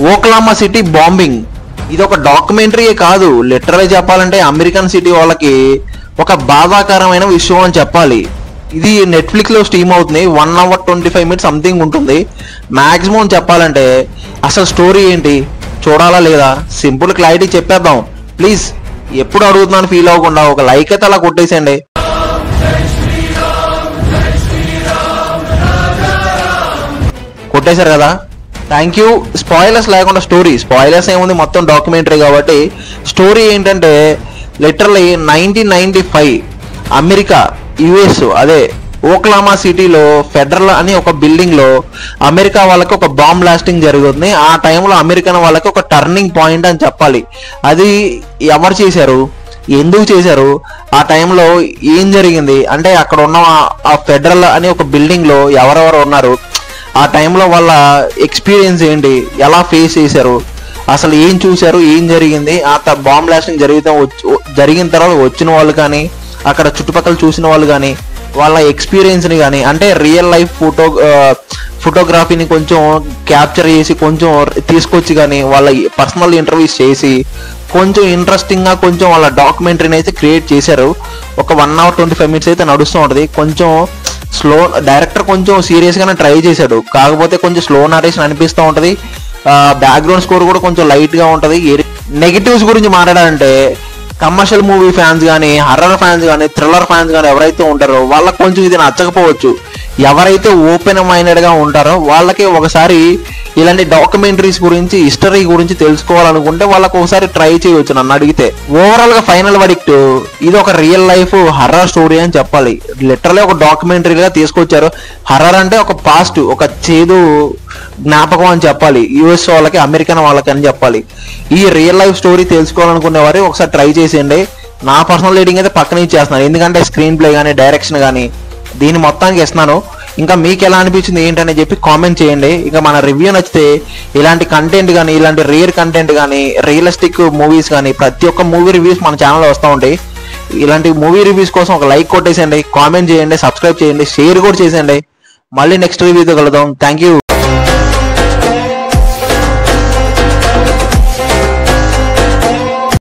ఓక్లామా city bombing. ఇది ఒక డాక్యుమెంటరీయే కాదు, లిటరలీ చెప్పాలంటే అమెరికన్ సిటీ వాళ్ళకి ఒక బాధాకరమైన విషయం అని చెప్పాలి. ఇది నెట్ఫ్లిక్స్ లో స్ట్రీమ్ అవుతుంది. 1 hour 25 minutes సంథింగ్ ఉంటుంది. మాక్సిమం చెప్పాలంటే అసలు స్టోరీ ఏంటి, చూడాలా లేదా, సింపుల్ క్లారిటీ చెప్పేద్దాం. ప్లీజ్ ఎప్పుడు అడుగుతున్నాను ఫీల్ అవ్వకుండా ఒక లైక్ అయితే అలా కొట్టేసేయండి. కొట్టేశారు కదా, థ్యాంక్ యూ. స్పాయిలర్స్ లేకుండా స్పాయిలర్స్ ఏముంది, మొత్తం డాక్యుమెంటరీ కాబట్టి. స్టోరీ ఏంటంటే లిటరలీ 1995 అమెరికా యుఎస్ అదే ఓక్లామా సిటీలో ఫెడరల్ అని ఒక బిల్డింగ్ లో అమెరికా వాళ్ళకి ఒక బాంబ్ బ్లాస్టింగ్ జరుగుతుంది. ఆ టైంలో అమెరికన్ వాళ్ళకి ఒక టర్నింగ్ పాయింట్ అని చెప్పాలి. అది ఎవరు చేశారు, ఎందుకు చేశారు, ఆ టైంలో ఏం జరిగింది అంటే అక్కడ ఉన్న ఆ ఫెడరల్ అని ఒక బిల్డింగ్ లో ఎవరెవరు ఉన్నారు, ఆ టైంలో వాళ్ళ ఎక్స్పీరియన్స్ ఏంటి, ఎలా ఫేస్ చేశారు, అసలు ఏం చూశారు, ఏం జరిగింది, ఆ బాంబ్ బ్లాస్టింగ్ జరిగిన తర్వాత వచ్చిన వాళ్ళు కానీ అక్కడ చుట్టుపక్కల చూసిన వాళ్ళు కానీ వాళ్ళ ఎక్స్పీరియన్స్ని కానీ అంటే రియల్ లైఫ్ ఫోటోగ్రఫీని కొంచెం క్యాప్చర్ చేసి కొంచెం తీసుకొచ్చి కానీ వాళ్ళ పర్సనల్ ఇంటర్వ్యూస్ చేసి కొంచెం ఇంట్రెస్టింగ్గా కొంచెం వాళ్ళ డాక్యుమెంటరీని అయితే క్రియేట్ చేశారు. ఒక 1 hour 25 minutes అయితే నడుస్తూ ఉంటుంది. కొంచెం స్లో, డైరెక్టర్ కొంచెం సీరియస్గానే ట్రై చేశాడు, కాకపోతే కొంచెం స్లో నరేషన్ అనిపిస్తూ ఉంటుంది. బ్యాక్గ్రౌండ్ స్కోర్ కూడా కొంచెం లైట్గా ఉంటుంది. నెగిటివ్స్ గురించి మాట్లాడాలంటే కమర్షియల్ మూవీ ఫ్యాన్స్ కానీ హర్రర్ ఫ్యాన్స్ కానీ థ్రిల్లర్ ఫ్యాన్స్ కానీ ఎవరైతే ఉంటారో వాళ్ళకి కొంచెం ఇది నచ్చకపోవచ్చు. ఎవరైతే ఓపెన్ మైండెడ్గా ఉంటారో వాళ్ళకి ఒకసారి ఇలాంటి డాక్యుమెంటరీస్ గురించి హిస్టరీ గురించి తెలుసుకోవాలనుకుంటే వాళ్ళకి ఒకసారి ట్రై చేయవచ్చు. నన్ను అడిగితే ఓవరాల్ గా ఫైనల్ వర్డిక్ట్ ఇది ఒక రియల్ లైఫ్ హర్రర్ స్టోరీ అని చెప్పాలి. లిటరలీ ఒక డాక్యుమెంటరీగా తీసుకొచ్చారు. హర్రర్ అంటే ఒక పాస్ట్, ఒక చేదు జ్ఞాపకం అని చెప్పాలి, యుఎస్ వాళ్ళకి అమెరికన్ వాళ్ళకి అని చెప్పాలి. ఈ రియల్ లైఫ్ స్టోరీ తెలుసుకోవాలనుకునే వారు ఒకసారి ట్రై చేసేయండి. నా పర్సనల్ రేటింగ్ అయితే పక్కన ఇచ్చేస్తున్నాను, ఎందుకంటే స్క్రీన్ ప్లే కానీ డైరెక్షన్ కానీ దీని మొత్తానికి ఇస్తున్నాను. ఇంకా మీకు ఎలా అనిపించింది ఏంటని చెప్పి కామెంట్ చేయండి. ఇంకా మన రివ్యూ నచ్చితే ఇలాంటి కంటెంట్ కానీ ఇలాంటి రేర్ కంటెంట్ కానీ రియలిస్టిక్ మూవీస్ కానీ ప్రతి ఒక్క మూవీ రివ్యూస్ మన ఛానల్లో వస్తూ ఉంటాయి. ఇలాంటి మూవీ రివ్యూస్ కోసం ఒక లైక్ కొట్టేసేయండి, కామెంట్ చేయండి, సబ్స్క్రైబ్ చేయండి, షేర్ కూడా చేసేయండి. మళ్ళీ నెక్స్ట్ రివ్యూతో కలుద్దాం. Thank you.